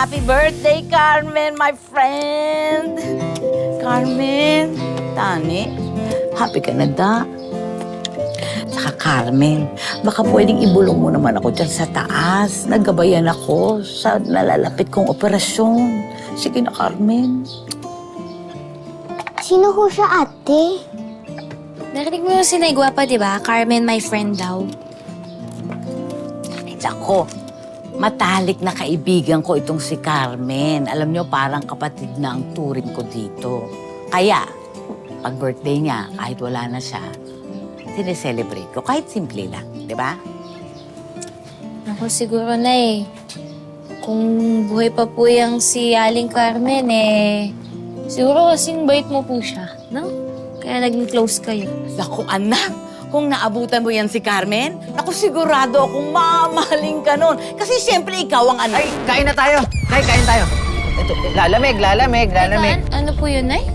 Happy birthday, Carmen, my friend! Carmen, Tani, happy ka na da. Saka Carmen, baka pwedeng ibulong mo naman ako dyan sa taas. Naggabayan ako sa nalalapit kong operasyon. Sige na, Carmen. Sino ho siya, ate? Narinig mo yung sinay gwapa, di ba? Carmen, my friend daw. Ay, ako. Matalik na kaibigan ko itong si Carmen. Alam nyo, parang kapatid na ang turing ko dito. Kaya, pag birthday niya, kahit wala na siya, sineselebrate ko. Kahit simple lang, di ba? Ako siguro na eh. Kung buhay pa po yung si Aling Carmen eh, siguro kasing bait mo po siya, no? Kaya naging close kayo. Naku, anak, kung naabutan mo yan si Carmen, naku, sigurado akong mamahalin ka nun. Kasi siyempre ikaw ang anak. Ay, kain na tayo. Kain tayo. Ito, lalamig. Teka, ano po yun, Nay?